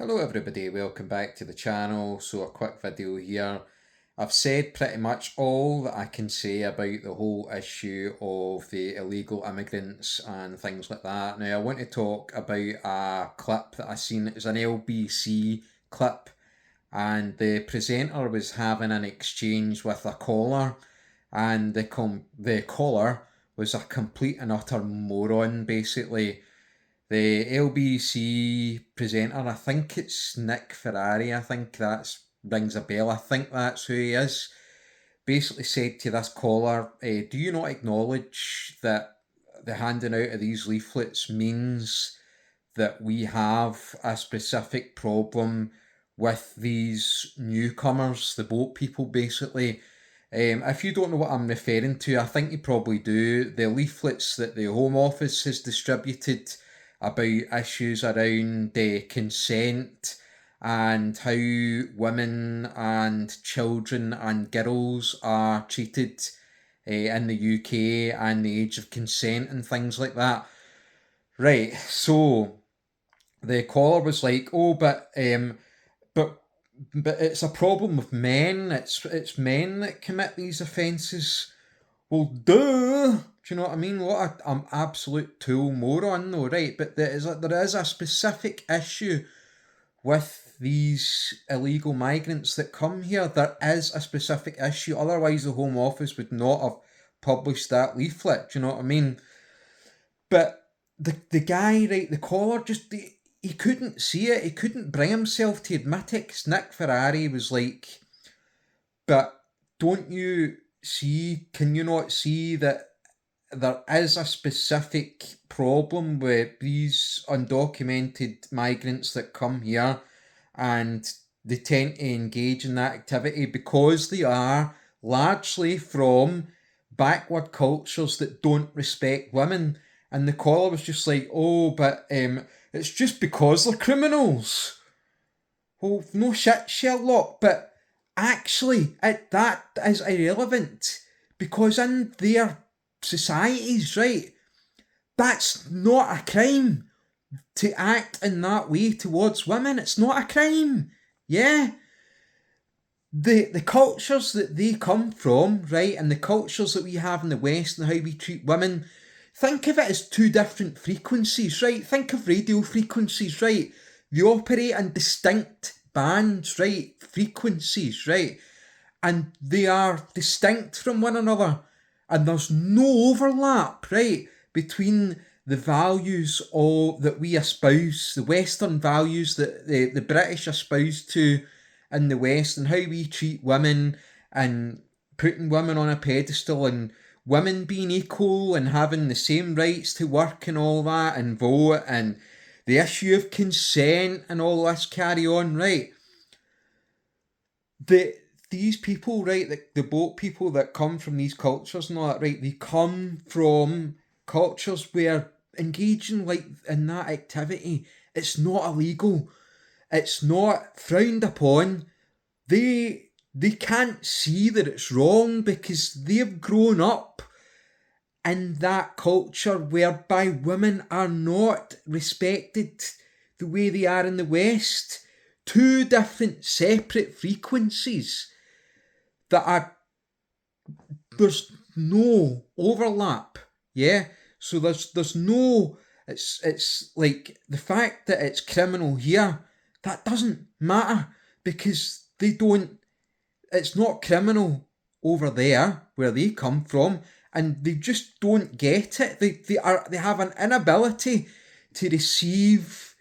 Hello everybody, welcome back to the channel. So a quick video here. I've said pretty much all that I can say about the whole issue of the illegal immigrants and things like that. Now I want to talk about a clip that I seen. It was an LBC clip and the presenter was having an exchange with a caller, and the caller was a complete and utter moron basically. The LBC presenter, I think it's Nick Ferrari, I think that's rings a bell, I think that's who he is, basically said to this caller, do you not acknowledge that the handing out of these leaflets means that we have a specific problem with these newcomers, the boat people basically? If you don't know what I'm referring to, I think you probably do. The leaflets that the Home Office has distributed about issues around consent and how women and children and girls are treated in the UK and the age of consent and things like that. Right, so the caller was like, "Oh, but but it's a problem with men. It's men that commit these offences." Well, duh. Do you know what I mean? What an absolute tool moron, though, right? But there is a specific issue with these illegal migrants that come here. There is a specific issue. Otherwise, the Home Office would not have published that leaflet. Do you know what I mean? But the guy, right, the caller, just he couldn't see it. He couldn't bring himself to admit it. 'Cause Nick Ferrari was like, "But don't you see? Can you not see that there is a specific problem with these undocumented migrants that come here, and they tend to engage in that activity because they are largely from backward cultures that don't respect women?" And the caller was just like, "Oh, but it's just because they're criminals." Well, no shit, Sherlock, but actually, that is irrelevant because in their societies, right, that's not a crime to act in that way towards women. It's not a crime. Yeah. The cultures that they come from, right, and the cultures that we have in the West and how we treat women, think of it as two different frequencies, right? Think of radio frequencies, right? They operate in distinct bands, right? Frequencies, right? And they are distinct from one another. And there's no overlap, right, between the values that we espouse, the Western values that the British espouse to in the West, and how we treat women and putting women on a pedestal and women being equal and having the same rights to work and all that and vote and the issue of consent and all this carry on, right? These people, right, the boat people that come from these cultures and all that, right, they come from cultures where engaging like in that activity, it's not illegal. It's not frowned upon. They can't see that it's wrong because they've grown up in that culture whereby women are not respected the way they are in the West. Two different separate frequencies that are, there's no overlap. Yeah, so there's no, it's like the fact that it's criminal here, that doesn't matter because it's not criminal over there where they come from, and they just don't get it. They have an inability to receive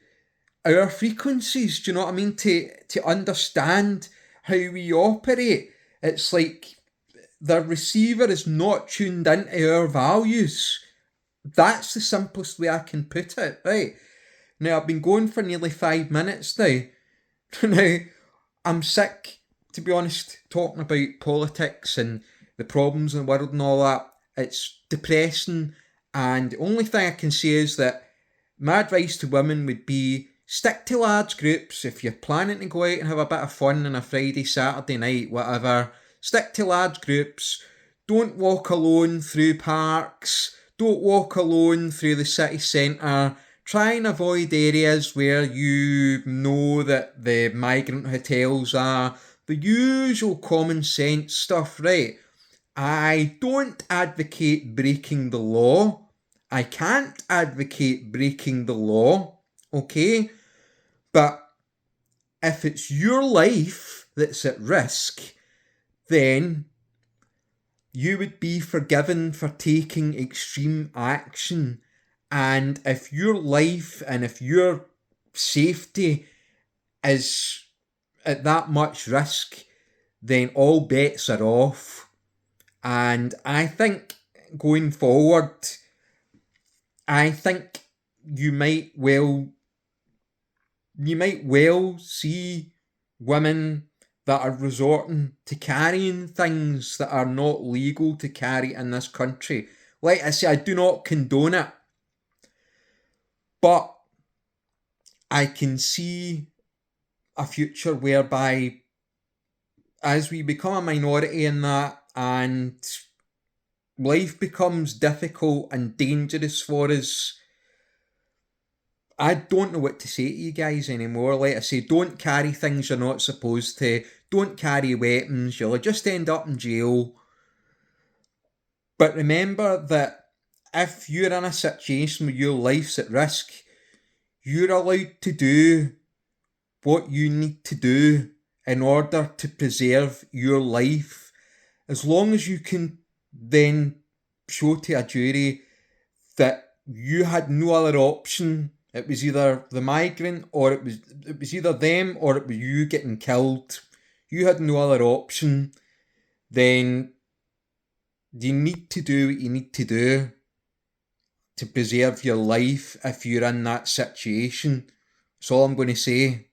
our frequencies. Do you know what I mean? To understand how we operate. It's like the receiver is not tuned into our values. That's the simplest way I can put it, right? Now, I've been going for nearly 5 minutes now. Now, I'm sick, to be honest, talking about politics and the problems in the world and all that. It's depressing, and the only thing I can say is that my advice to women would be stick to large groups. If you're planning to go out and have a bit of fun on a Friday, Saturday night, whatever, stick to large groups. Don't walk alone through parks. Don't walk alone through the city centre. Try and avoid areas where you know that the migrant hotels are. The usual common sense stuff, right? I don't advocate breaking the law. I can't advocate breaking the law, okay? But if it's your life that's at risk, then you would be forgiven for taking extreme action. And if your life and if your safety is at that much risk, then all bets are off. And I think going forward, I think you might well see women that are resorting to carrying things that are not legal to carry in this country. Like I say, I do not condone it, but I can see a future whereby as we become a minority in that and life becomes difficult and dangerous for us, I don't know what to say to you guys anymore. Like I say, don't carry things you're not supposed to. Don't carry weapons. You'll just end up in jail. But remember that if you're in a situation where your life's at risk, you're allowed to do what you need to do in order to preserve your life. As long as you can then show to a jury that you had no other option. It was either the migrant or it was either them or it was you getting killed. You had no other option. Then you need to do what you need to do to preserve your life if you're in that situation. That's all I'm going to say.